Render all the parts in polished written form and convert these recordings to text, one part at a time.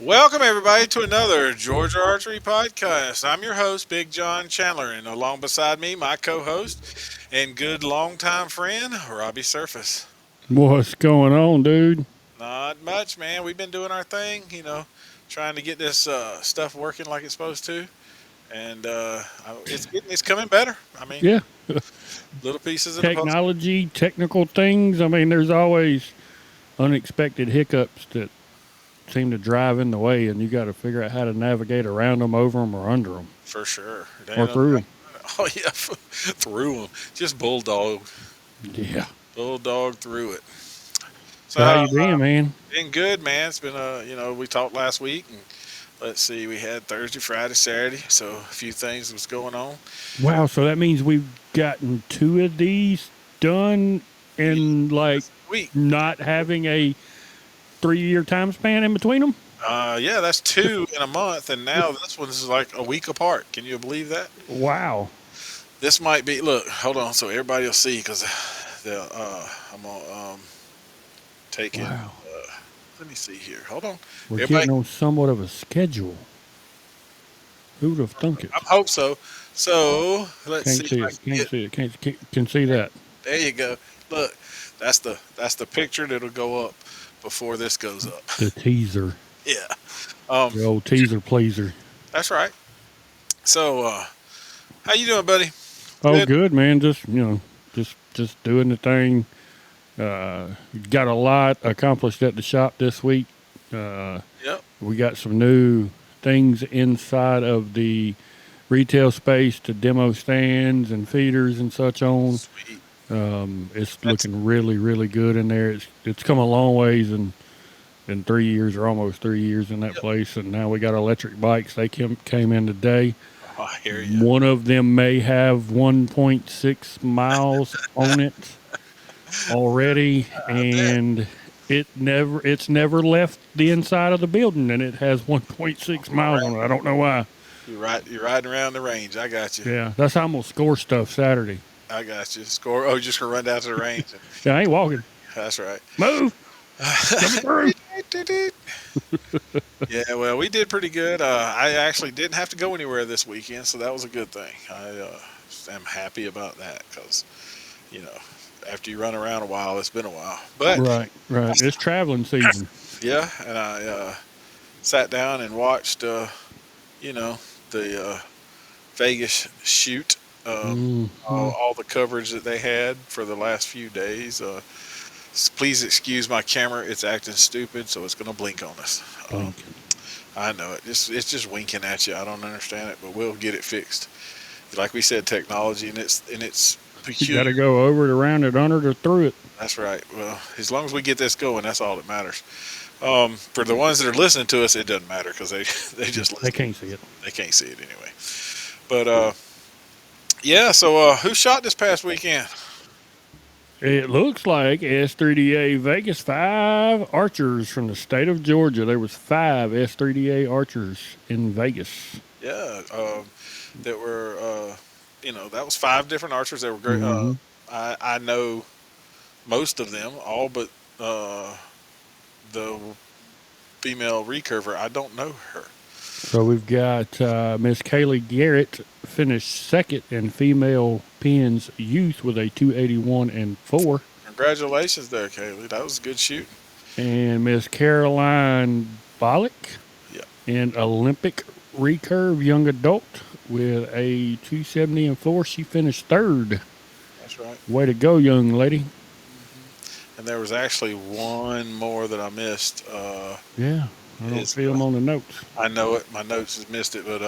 Welcome, everybody, to another Georgia Archery podcast. I'm your host, Big John Chandler, and along beside me, my co host and good longtime friend, Robbie Surface. What's going on, dude? Not much, man. We've been doing our thing, trying to get this stuff working like it's supposed to, and it's coming better. I mean, Yeah, little pieces of the puzzle. technology, technical things. I mean, there's always unexpected hiccups that seem to drive in the way, and you got to figure out how to navigate around them, over them, or under them, For sure. or through them. Oh, yeah, through them. Just Yeah. bulldog through it. So, So how you been, man? been good, man. It's been we talked last week, and let's see, we had Thursday, Friday, Saturday, so a few things was going on. Wow. So that means we've gotten two of these done in like Week, not having a 3 year time span in between them. yeah, that's two in a month, and now this one is like a week apart. Can you believe that? Wow. This might be. Look, hold on, so everybody will see because I'm gonna take it. Wow. Let me see here. Hold on, We're everybody. getting on somewhat of a schedule. Who'd have thunk it? I hope so. So let's Can't see see if I it. can Can't get. see it. Can't can see that. There you go. Look, that's the picture that'll go up before this goes up. The teaser. Yeah. Um, The old teaser pleaser. that's right. So, how you doing, buddy? Oh, Good. good man. Just just doing the thing. Got a lot accomplished at the shop this week. Uh, Yep. we got some new things inside of the retail space to demo stands and feeders and such on. Sweet. It's That's looking really really good in there. It's come a long ways in 3 years or almost 3 years in that yep. place. And now we got electric bikes. They came in today. Oh, I hear you. One of them may have 1.6 miles on it already, I bet. and it's never left the inside of the building, and it has 1.6 All miles on right. it. I don't know why. You're riding around the range. I got you. Yeah, that's how I'm gonna score stuff Saturday. I got you. Score. Oh, you're just gonna run down to the range. Yeah, I ain't walking. That's right. Move, coming through. Yeah, well, we did pretty good. I actually didn't have to go anywhere this weekend, so that was a good thing. I am happy about that because, you know, after you run around a while, it's been a while. But Right, right. It's traveling season. yeah, and I sat down and watched, you know, the Vegas shoot. Mm-hmm. All the coverage that they had for the last few days. Please excuse my camera; it's acting stupid, so it's going to blink on us. Blinking. I know it. It's just winking at you. I don't understand it, but we'll get it fixed. Like we said, technology and it's You got to peculiar. go over it, around it, under it, or through it. That's right. Well, as long as we get this going, that's all that matters. For the ones that are listening to us, it doesn't matter because they they just They listen. can't see it. They can't see it anyway. But yeah. So who shot this past weekend? It looks like S3DA Vegas 5 archers from the state of Georgia. There was 5 S3DA archers in Vegas. Yeah. That were that was five different archers. They were great. Hmm. I know most of them, all but the female recurver. I don't know her. So we've got Miss Kaylee Garrett finished second in female pins youth with a 281 and 4. Congratulations there, Kaylee. That was a good shoot. And Miss Caroline Bollock Yeah, in Olympic recurve young adult with a 270 and 4. She finished third. that's right. Way to go, young lady. And there was actually one more that I missed. Yeah, I don't Is see them on the notes. I know it. My notes has missed it, but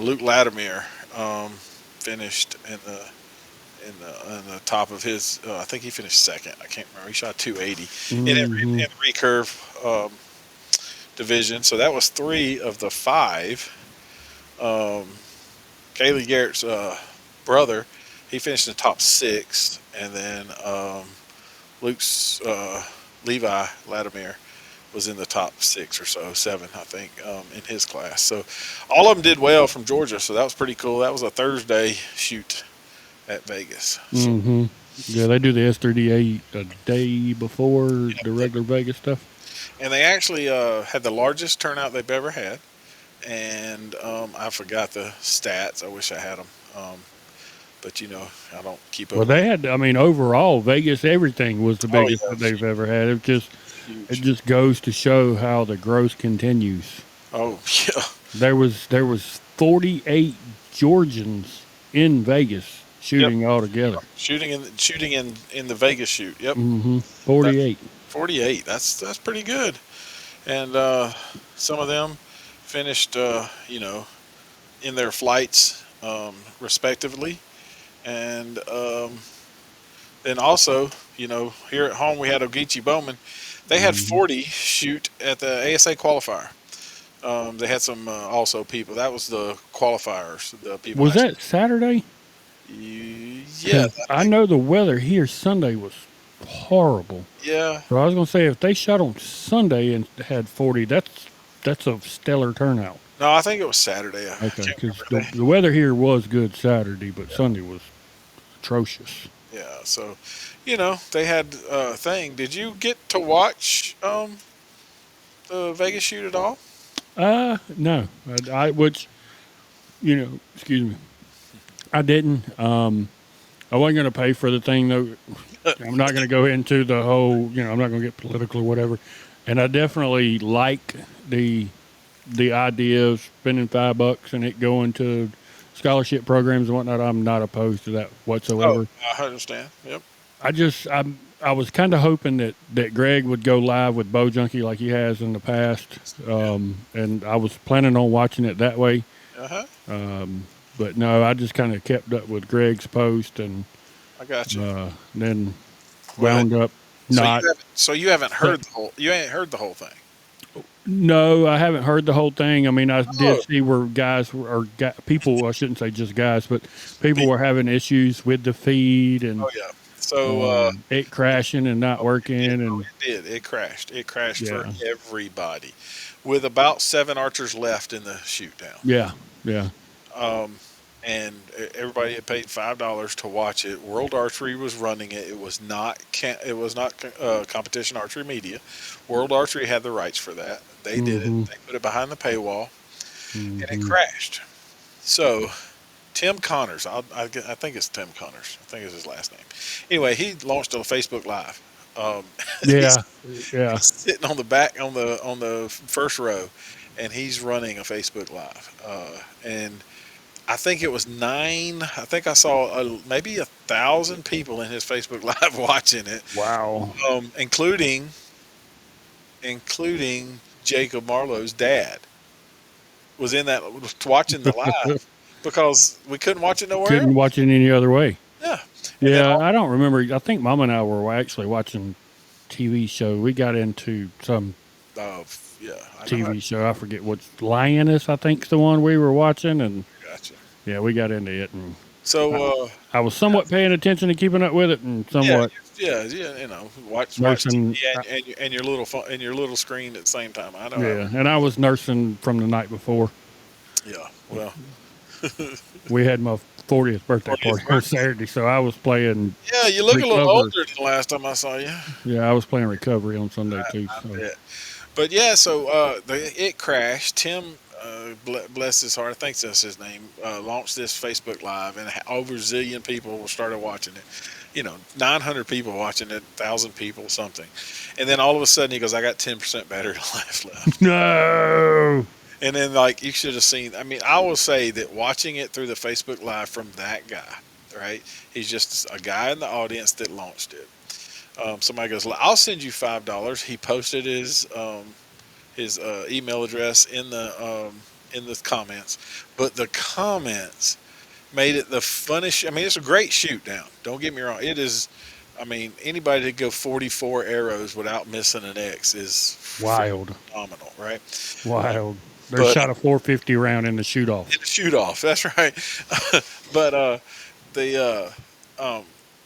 Luke Latimer finished in the top of his. I think he finished second. I can't remember. He shot 280 in Hmm. the recurve division. So that was three of the five. Um, Kaylee Garrett's brother, he finished in the top six, and then Luke's Levi Latimer was in the top six or so, seven, I think, in his class. So all of them did well from Georgia. So that was pretty cool. That was a Thursday shoot at Vegas. So Hmm. Yeah, they do the S3DA a day before yeah, the regular Vegas stuff. and they actually had the largest turnout they've ever had. And I forgot the stats. I wish I had them, but I don't keep Well, up with. they had. I mean, overall, Vegas everything was the Oh biggest yeah, that it's they've huge. ever had. It Huge. just goes to show how the growth continues. Oh yeah, There was 48 Georgians in Vegas yep. shooting all together. Shooting in the Vegas shoot. Yep, Mm-hmm. that's 48. 48. That's pretty good. And some of them finished, in their flights respectively. And then also, here at home we had Ogeechee Bowman. They had Hmm. 40 shoot at the ASA qualifier. They had some also people. That was the qualifiers, the people Was actually. that Saturday? Yeah, Because I I think. know the weather here Sunday was horrible. Yeah, So I was going to say if they shot on Sunday and had 40, that's a stellar turnout. no, I think it was Saturday. I Okay, can't because remember the weather here was good Saturday, but Sunday was atrocious. Yeah, so they had a thing. Did you get to watch the Vegas shoot at all? No, which excuse me, I didn't. I wasn't going to pay for the thing though. I'm not going to go into the whole. I'm not going to get political or whatever. And I definitely like the the idea of spending $5 and it going to scholarship programs and whatnot. I'm not opposed to that Oh, whatsoever. I understand. Yep. I was kind of hoping that Greg would go live with Bo Junkie like he has in the past, Yeah. and I was planning on watching it that way. Uh huh. But no, I just kind of kept up with Greg's post and I got you. then Well, wound up so not. you haven't heard the whole you ain't heard the whole thing. No, I haven't heard the whole thing. I mean, I did Oh, see where people, I shouldn't say just guys, but people me. were having issues with the feed and Oh yeah. So it crashing and not oh, working. it did. Oh, And it did. It crashed. It crashed for yeah, everybody, with about 7 archers left in the shoot down. yeah, yeah. Um, and everybody had paid $5 to watch it. World Archery was running it. It was not competition archery media. World Archery had the rights for that. They did it. Hmm. They put it behind the paywall, and it Hmm. crashed. So Tim Connors, I think it's Tim Connors. I think is his last name. Anyway, he launched a Facebook Live. Um, he's, Yeah, yeah. he's sitting on the back on the first row, and he's running a Facebook Live. And I think it was nine. I think I saw maybe 1,000 people in his Facebook Live watching it, Wow. including Jacob Marlowe's dad was in that was watching the live because we couldn't watch it nowhere Couldn't else. watch it any other way. Yeah, and then Yeah, I don't remember. I think Mom and I were actually watching TV show. We got into some yeah, I know. TV show. I forget what Lioness. I think's the one we were watching, and I got you. yeah, we got into it, and I, So I was somewhat paying attention and keeping up with it, and yeah, somewhat yeah, watch nursing. TV and your little phone and your little screen at the same time. I know how. Yeah, and I was nursing from the night before. Yeah, well, We had my 40th birthday 40th party on birthday. Saturday, so I was playing Yeah, you look a little recover. older than the last time I saw you. Yeah, I was playing recovery on Sunday too. I So bet. But yeah, so it crashed. Tim, bless his heart, I think that's his name, launched this Facebook Live, and over a zillion people started watching it. 900 people watching it, 1,000 people, something. And then all of a sudden he goes, I got 10% battery life left. no. And then, like, you should have seen, I mean, I will say that watching it through the Facebook Live from that guy, right? He's just a guy in the audience that launched it. Somebody goes, I'll send you $5. He posted his email address in the comments, but the comments made it the funnest. I mean, it's a great shoot down. Don't get me wrong. It is. I mean, anybody to go 44 arrows without missing an X is Wild, phenomenal, right? wild. They But shot a 450 round in the shoot off. in the shoot off, that's right. But the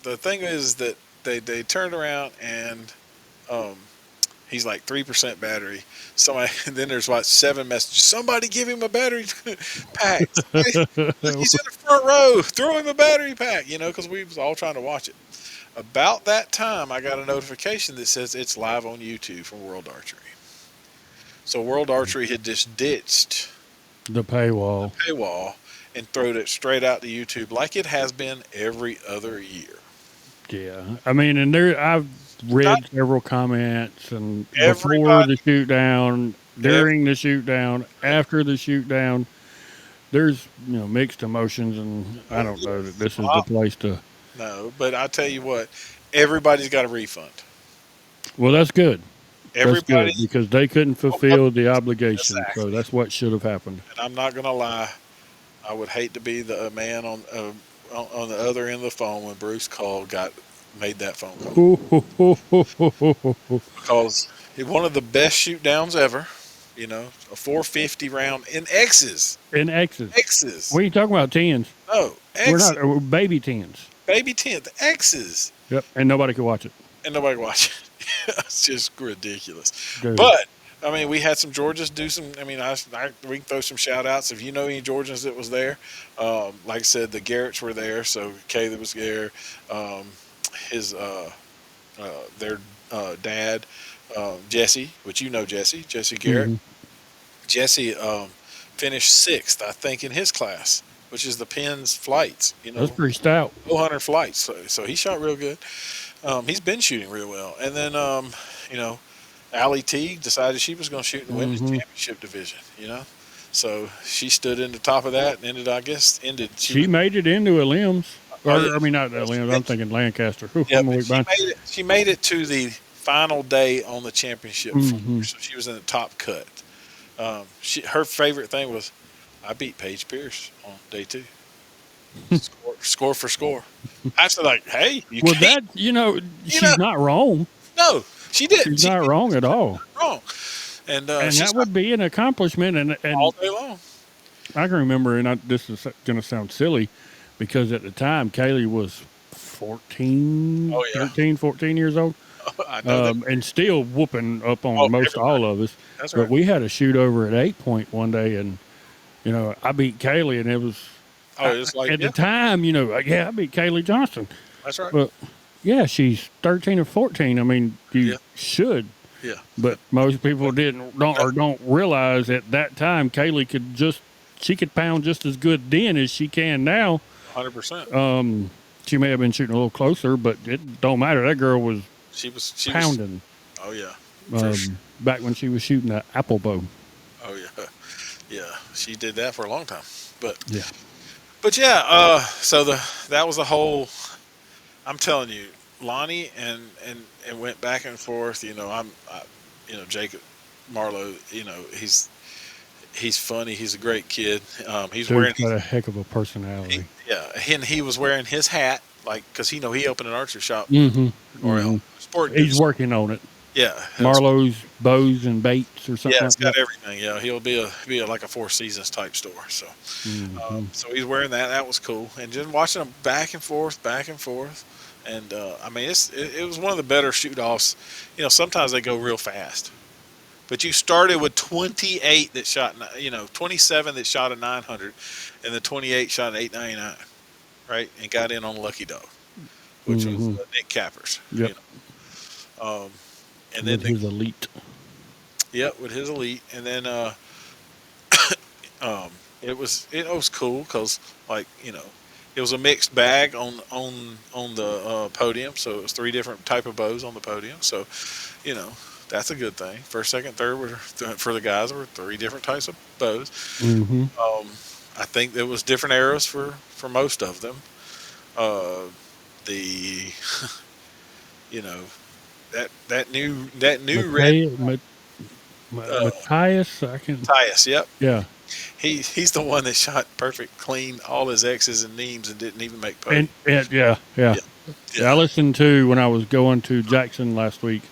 the thing is that they turned around and um, he's like 3% battery. Somebody, and then there's what 7 messages. Somebody give him a battery pack. He's in the front row. Throw him a battery pack. Because we was all trying to watch it. About that time, I got a notification that says it's live on YouTube from World Archery. So World Archery had just ditched The the paywall. paywall and throwed it straight out to YouTube like it has been every other year. Yeah, I mean, and there I've Not read several comments, and before everybody, the shoot down, every, during the shoot down, after the shoot down, there's mixed emotions, and I don't know that this is the place to. no, but I tell you what, everybody's got a refund. Well, that's good. That's Everybody, good because they couldn't oh, oh, fulfill the obligation, so exactly. that's what should have happened. And I'm not gonna lie, I would hate to be the man on the other end of the phone when Bruce called got made that phone call because it's one of the best shoot downs ever. You know, a 450 round in X's, In X's, X's. we ain't talking about tens. No, We're not X's, baby tens. baby 10th, X's, Yep, and nobody could watch it, and nobody watching. It's just ridiculous. dude. But I mean, we had some Georgians do some. I mean, we can throw some shout outs if you know any Georgians that was there. Like I said, the Garretts were there, so Caleb was there. Um, his their dad, Jesse, which you know Jesse Garrett. Hmm. Jesse finished sixth, I think, in his class, which is the Penn's flights. That's pretty stout. 400 flights. So he shot real good. He's been shooting real well. And then, you know, Allie T decided she was going to shoot in the women's Hmm. championship division, So she stood in the top of that and ended. She made it into a limbs, Oh, or yeah. I mean, not a limbs. I'm thinking Lancaster. Whew, Yeah, I'm a but week behind. she made it to the final day on the championship floor. Hmm. So she was in the top cut. Her favorite thing was, I beat Paige Pierce on day two. Score for score. I said, like, hey, you Well, can't, that you know, she's not wrong. no, she didn't. She's She not wrong at all, wrong. And and she's that would be an accomplishment. And all day long. I can remember, and this is going to sound silly, because at the time Kaylee was 14, Oh yeah, 13, 14 years old, I know that. and still whooping up Oh, on most everybody. all of us. That's But right. we had a shoot over at 8 Point one day, and I beat Kaylee, and it was Oh, it's like, at the yeah, time, I beat Kaylee Johnson. that's right. But yeah, she's 13 or 14. I mean, you Yeah, should, yeah, but most people don't realize at that time she could pound just as good then as she can now. 100%. She may have been shooting a little closer, but it don't matter. That girl was She was. pounding Oh yeah, for sure. back when she was shooting the apple bow. Oh yeah, yeah. She did that for a long time. But Yeah. but yeah. So that was the whole. I'm telling you, Lonnie and went back and forth. Jacob Marlowe. He's funny. He's a great kid. He's wearing. Dude's got a heck of a personality. And he was wearing his hat, like, because he opened an archery shop Mm-hmm. or Mm-hmm. a sport He's goods. working on it. Yeah, Marlowe's bows and baits or something yeah, like it's got that. everything. Yeah, he'll be like a Four Seasons type store. So, Mm-hmm. so he's wearing that. That was cool, and just watching them back and forth, and I mean, it was one of the better shoot offs. Sometimes they go real fast, but you started with 28 that shot, 27 that shot a 900, and the 28 shot an 899, right, and got in on Lucky Dog, which was Mm-hmm. Nick Cappers. Yep. And then With his elite. Yep, with his elite, and then it was cool because, like, it was a mixed bag on the podium, so it was three different type of bows on the podium. So, that's a good thing. First, second, third were for the guys were three different types of bows. Mm-hmm. I think there was different arrows for most of them. The you know that new red Matthias, I can. Matthias. Yep. Yeah, He's the one that shot perfect, clean, all his X's and Neems and didn't even make podium. and yeah. Yeah. I listened to when I was going to Jackson last week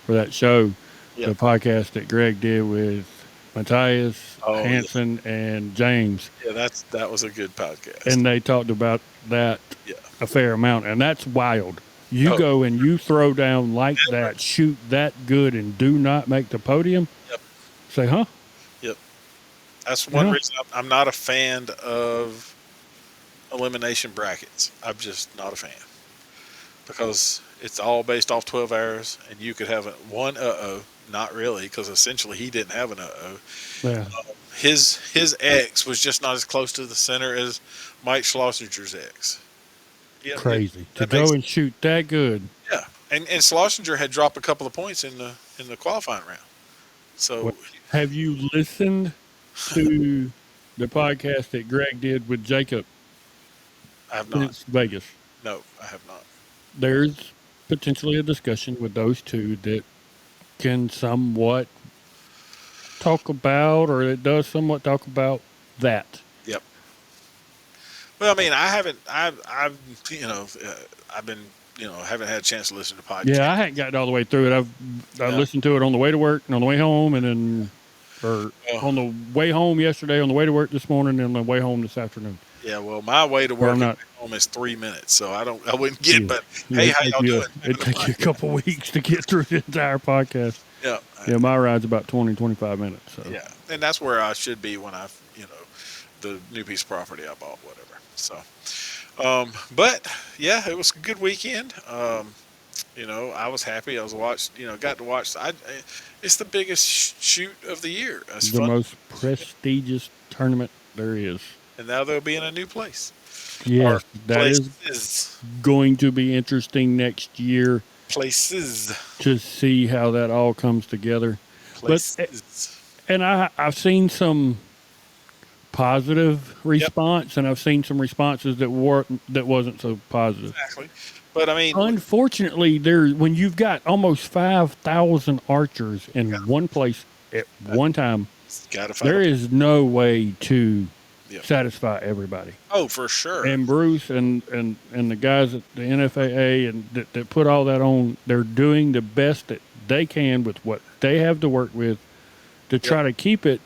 for that show, Yeah. the podcast that Greg did with Matthias, Oh, yeah. Hanson, and James, Yeah, that was a good podcast. and they talked about that Yeah. a fair amount, and that's wild. You Oh. go and you throw down like that, shoot that good, and do not make the podium. Yep. Say, huh? Yep. That's one Yeah. reason I'm not a fan of elimination brackets. I'm just not a fan. because it's all based off 12 arrows, and you could have one not really, because essentially he didn't have an Yeah. His X was just not as close to the center as Mike Schlossinger's X. Yeah, Crazy to that makes go and shoot that good. yeah. And Schlosinger had dropped a couple of points in the qualifying round. Well, So have you listened to the podcast that Greg did with Jacob I have not. since Vegas? No, I have not. There's potentially a discussion with those two that can somewhat talk about, or it does somewhat talk about that. Yep. Well, I mean, I haven't. I've I've been haven't had a chance to listen to Yeah, I podcasts. hadn't gotten all the way through it. I Yeah. listened to it on the way to work and on the way home, and then or Well, on the way home yesterday, on the way to work this morning, and on the way home this afternoon. yeah. Well, my way to Or I'm work and not. home is 3 minutes, so I wouldn't get. Yeah, But yeah. hey, how y'all doing? It take you a couple weeks to get through the entire podcast. Yeah. Yeah, my ride's about 20-25 minutes. So Yeah, and that's where I should be when the new piece of property I bought, whatever. So, but yeah, it was a good weekend. I was happy. I was got to watch. It's the biggest shoot of the year. It's the fun, most prestigious tournament there is. and now they'll be in a new place or Yes, that is places, going to be interesting next year places, to see how that all comes together. But places. I've seen some positive Yep, response, and I've seen some responses that wasn't so positive. exactly. But I mean, Unfortunately, when you've got almost 5,000 archers yeah, in one place at one time, got to find there a. is no way to Yep. satisfy everybody. Oh, for sure. And Bruce and the guys at the NFAA and that put all that on, they're doing the best that they can with what they have to work with to Yep, try to keep it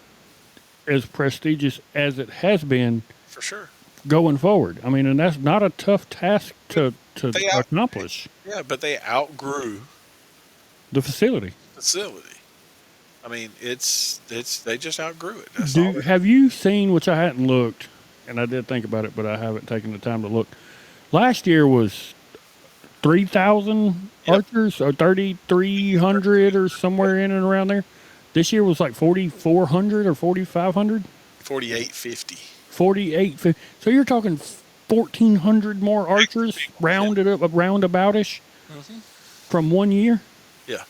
as prestigious as it has been for sure. going forward. I mean, and that's not a tough task to They out. accomplish. Yeah, but they outgrew The facility. the facility. I mean, it's they just outgrew it. That's all. Have you seen, which I hadn't looked, and I did think about it, but I haven't taken the time to look. Last year was 3,000 Yep. archers, or 3,300, or Yep. somewhere in and around there. This year was like 4,400 or 4,500, 4850. 48. So you're talking 1,400 more archers, Yeah. rounded up, roundaboutish, Hmm. from one year. Yeah.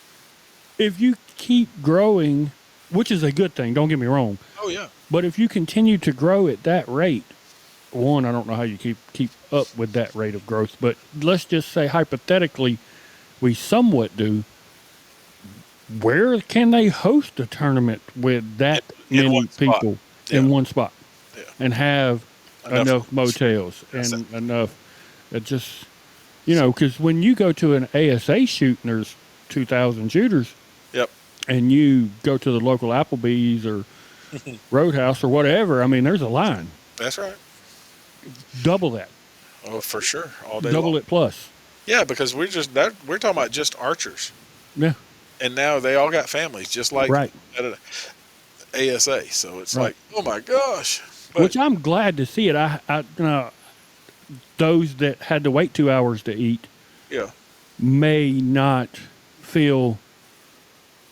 If you keep growing, which is a good thing, don't get me wrong, Oh yeah. but if you continue to grow at that rate, one, I don't know how you keep up with that rate of growth, but let's just say hypothetically, we somewhat do. Where can they host a tournament with that In many one spot. people Yeah. in one spot Yeah. and have Enough. enough motels That's it. and enough? It just, because when you go to an ASA shoot and there's 2,000 shooters, Yep. and you go to the local Applebee's or Roadhouse or whatever, I mean, there's a line. That's right. Double that. Oh, for sure. All day Double long. it plus. Yeah, because we're talking about just archers, Yeah. and now they all got families, just like Right. at an ASA. So it's Right. like, oh my gosh. But Which I'm glad to see it. Those that had to wait 2 hours to eat yeah. may not feel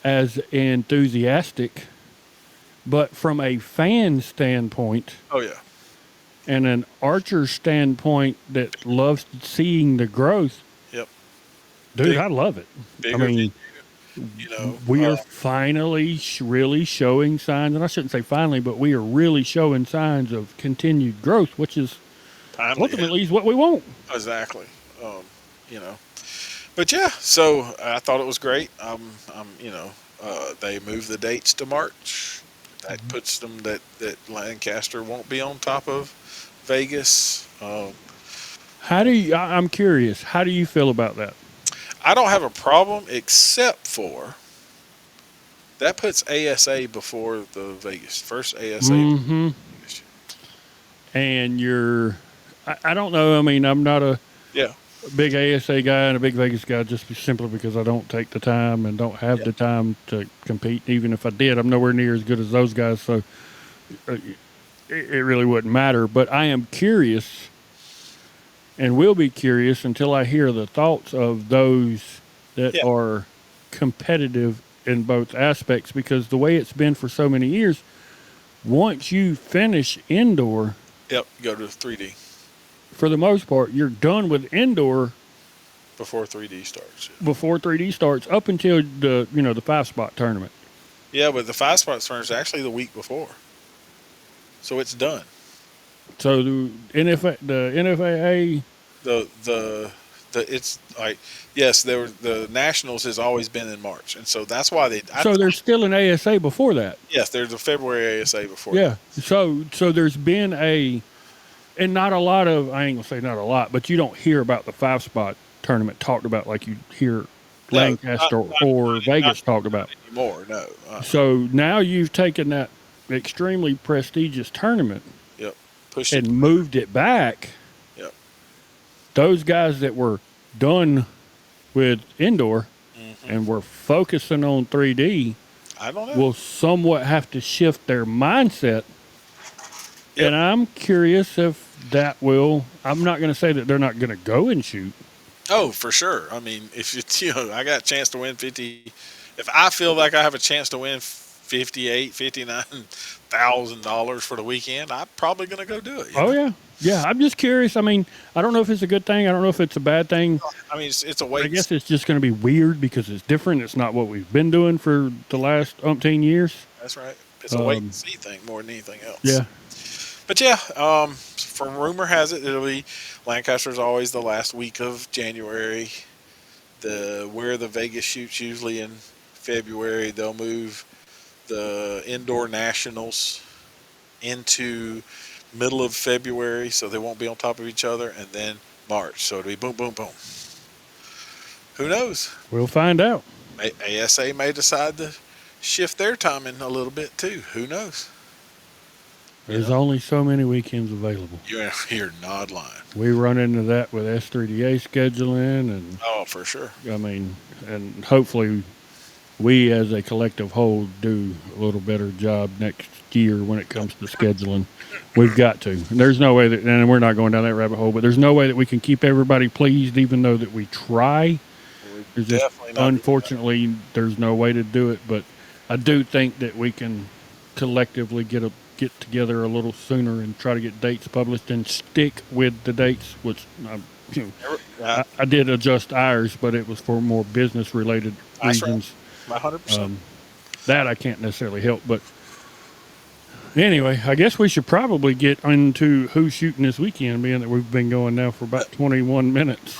as enthusiastic, but from a fan standpoint Oh yeah. and an archer standpoint that loves seeing the growth, Yep. dude, Big, I love it. bigger. I mean, we are finally really showing signs, and I shouldn't say finally, but we are really showing signs of continued growth, which is timely. ultimately is what we want. Exactly. You know. But yeah, so I thought it was great. They moved the dates to March. That puts them that Lancaster won't be on top of Vegas. I'm curious, how do you feel about that? I don't have a problem except for that puts ASA before the Vegas first ASA. Mm-hmm. And I don't know. I mean, I'm not a Yeah, big ASA guy and a big Vegas guy just simply because I don't take the time and don't have yeah, the time to compete. Even if I did, I'm nowhere near as good as those guys. So it really wouldn't matter. But I am curious and will be curious until I hear the thoughts of those that Yeah. are competitive in both aspects, because the way it's been for so many years, once you finish indoor, Yep. Go to 3D for the most part, you're done with indoor before 3D starts. Yeah. before 3D starts up until the 5 spot tournament. Yeah, but the 5 spot tournament is actually the week before, so it's done. So the NFAA. The it's like, yes, the nationals has always been in March, and so that's why So there's still an ASA before that. yes, there's a February ASA before that. Yeah. So there's been and not a lot of, I ain't gonna say not a lot, but you don't hear about the 5 spot tournament talked about like you hear No, Lancaster or not Vegas talked about. anymore. No. So now you've taken that extremely prestigious tournament Yep. Pushed it. and moved it back. Yep. Those guys that were done with indoor Hmm. and were focusing on 3D I don't know. will somewhat have to shift their mindset. Yep. And I'm curious if that will. I'm not going to say that they're not going to go and shoot. Oh, for sure. I mean, if it's, I got a chance to win 50, if I feel like I have a chance to win 58, $59,000 for the weekend, I'm probably going to go do it. Oh yeah, yeah. I'm just curious. I mean, I don't know if it's a good thing. I don't know if it's a bad thing. I mean, it's a I wait. guess it's just going to be weird because it's different. It's not what we've been doing for the last umpteen years. That's right. It's a wait and see thing more than anything else. Yeah. But yeah, from rumor has it, it'll be Lancaster's always the last week of January. Where the Vegas shoots usually in February, they'll move the indoor nationals into middle of February, so they won't be on top of each other, and then March. So it'll be boom, boom, boom. Who knows? We'll find out. ASA may decide to shift their timing a little bit too. Who knows? There's only so many weekends available. You're not lying. We run into that with S3DA scheduling, and Oh, for sure. I mean, and hopefully we as a collective whole do a little better job next year when it comes to scheduling. We've got to. There's no way that, and we're not going down that rabbit hole, but there's no way that we can keep everybody pleased, even though that we try. There's just, Definitely not. unfortunately, there's no way to do it. But I do think that we can collectively get together a little sooner and try to get dates published and stick with the dates, which I did adjust ours, but it was for more business related That's right. reasons. 100%. That I can't necessarily help. But anyway, I guess we should probably get into who's shooting this weekend, being that we've been going now for about 21 minutes.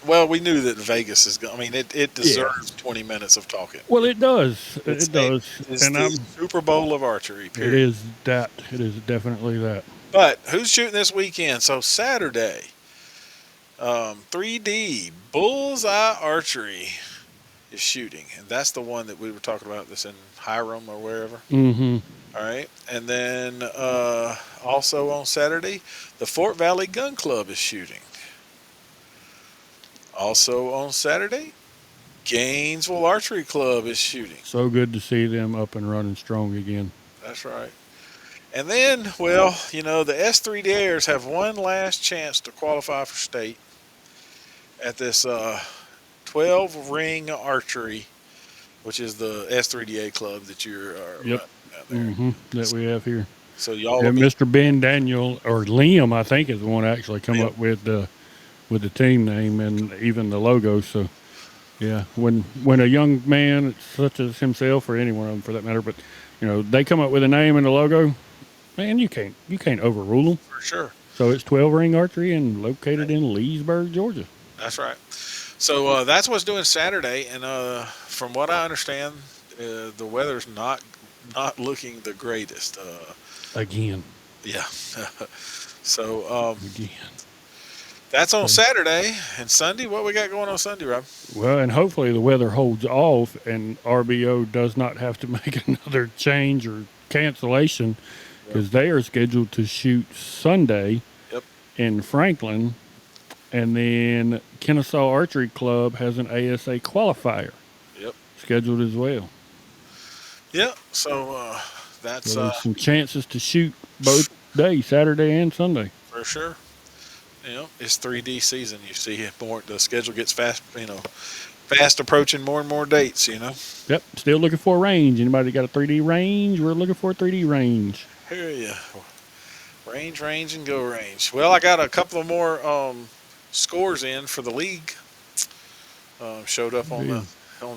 Well, we knew that Vegas is going. I mean, it deserves 20 minutes of talking. Well, it does. It's It does. It's And the Super Bowl of archery. it Period. is that. It is definitely that. But who's shooting this weekend? So Saturday, 3D Bullseye Archery is shooting, and that's the one that we were talking about. This in Hiram or wherever. Mm-hmm. All right, and then also on Saturday, the Fort Valley Gun Club is shooting. Also on Saturday, Gainesville Archery Club is shooting. So good to see them up and running strong again. That's right. And then, well, the S3Ders have one last chance to qualify for state at this 12 ring archery, which is the S3DA club that you're running out there. Mm-hmm. That we have here. So y'all Yeah, will be, Mr. Ben Daniel or Liam, I think, is the one that actually come Yep. up with the team name and even the logo. So, yeah, when a young man such as himself or any one of them for that matter, but they come up with a name and a logo, man, you can't overrule them. for sure. So it's 12 ring archery and located in Leesburg, Georgia. That's right. So that's what's doing Saturday, and from what I understand, the weather's not looking the greatest. Again. Yeah. So Again. that's on Saturday. And Sunday, what we got going on Sunday, Rob? Well, and hopefully the weather holds off and RBO does not have to make another change or cancellation, because they are scheduled to shoot Sunday Yep. in Franklin. And then Kennesaw Archery Club has an ASA qualifier Yep. scheduled as well. Yep. So that's So there's some chances to shoot both days, Saturday and Sunday. for sure. It's 3D season. You see more. The schedule gets fast. Fast approaching more and more dates. Yep. Still looking for a range. Anybody got a 3D range? We're looking for a 3D range. Here you range, and go range. Well, I got a couple of more scores in for the league. Showed up on Yeah.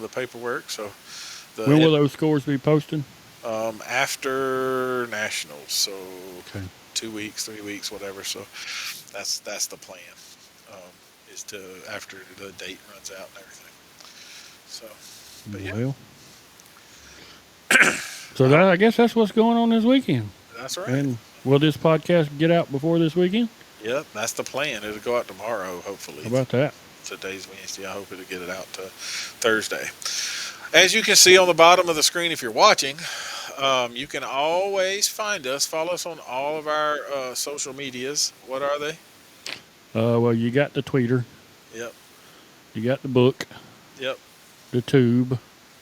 the paperwork. So When will the those scores be posted? after nationals. So Okay. 2 weeks, 3 weeks, whatever. So that's the plan. Um, is to after the date runs out and everything. So, but yeah, Well, so that I guess that's what's going on this weekend. that's right. And will this podcast get out before this weekend? Yep, that's the plan. It'll go out tomorrow, hopefully. How about that? Today's Wednesday. I hope it'll get it out to Thursday. As you can see on the bottom of the screen, if you're watching, you can always find us. Follow us on all of our social medias. What are they? Well, you got the tweeter, Yep, you got the book, yep, the tube,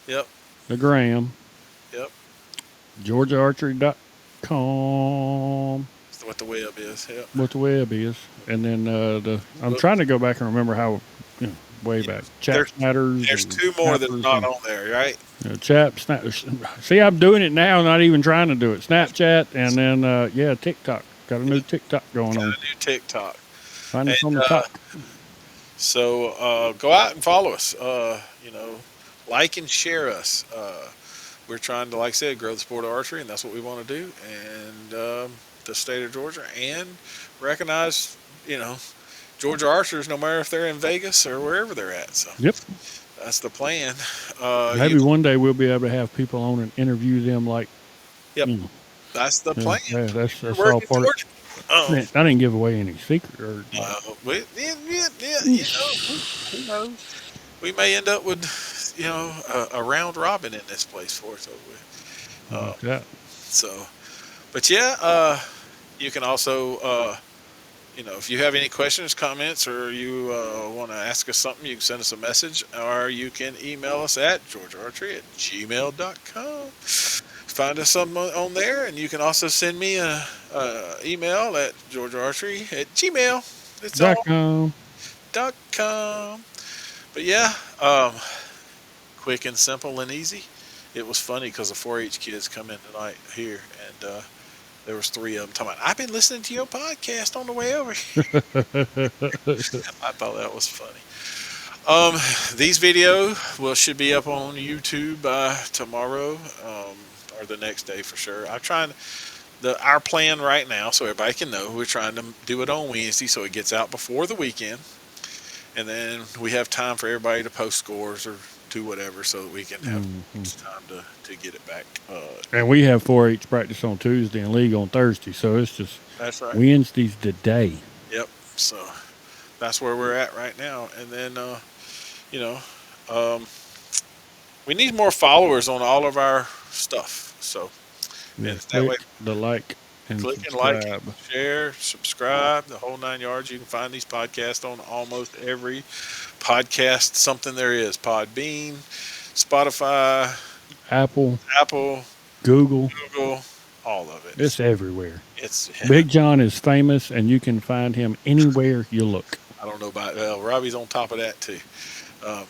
yep, the gram, yep. GeorgiaArchery.com, That's what the web is. Yep. what the web is, and then I'm trying to go back and remember how, way back. There's, Chap Snatters. there's And two more that's Snappers not and, on there, right? Chap Snatters. See, I'm doing it now, not even trying to do it. Snapchat, and then, TikTok. Got a new TikTok going Got a on. new TikTok. Find us on And the top. so go out and follow us. Like and share us. We're trying to, like I said, grow the sport of archery, and that's what we want to do. And the state of Georgia, and recognize, Georgia archers, no matter if they're in Vegas or wherever they're at. So Yep. that's the plan. Maybe one day we'll be able to have people on and interview them like, Yep, you know, that's the yeah, plan. yeah, that's We're all working part toward it. of I didn't give away any secret or Yeah, who knows? We may end up with, a round robin in this place for us over with. like that. So, but yeah, you can also, if you have any questions, comments, or you want to ask us something, you can send us a message, or you can email us at georgiaarchery@gmail.com. Find us on there, and you can also send me a email at georgiaarchery@gmail. It's all .com. .com. But yeah, quick and simple and easy. It was funny because the 4-H kids come in tonight here, and there was three of them talking about, I've been listening to your podcast on the way over here. I thought that was funny. These should be up on YouTube by tomorrow, or the next day for sure. I'm trying our plan right now, so everybody can know, we're trying to do it on Wednesday so it gets out before the weekend, and then we have time for everybody to post scores or do whatever so that we can have time to get it back. And we have 4-H practice on Tuesday and league on Thursday, so it's just That's right. Wednesday's the day. Yep. So that's where we're at right now. And then, um, we need more followers on all of our stuff. So Yeah, and that way, click the like and click and like, subscribe. share, subscribe, the whole 9 yards. You can find these podcasts on almost every podcast something there is. Podbean, Spotify, Apple, Apple, Google, Google, all of it. it's everywhere. It's Big John is famous, and you can find him anywhere you look. I don't know about Robbie's on top of that too. Um,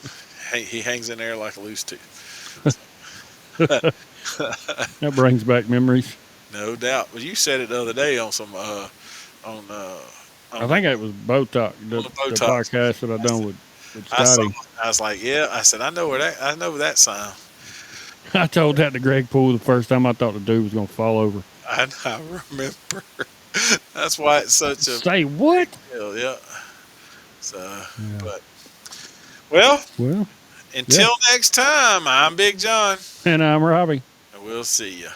he hangs in there like a loose tooth. That brings back memories. No doubt. Well, you said it the other day on some I think it was Botox, the Botox. podcast that I done with I Scotty. was like, yeah. I said, I know that sound. I told that to Greg Poole the first time. I thought the dude was going to fall over. I remember. That's why it's such a Say what? deal. Yeah. So, Yeah. but well, Well, until next time, I'm Big John, and I'm Robbie. and we'll see you.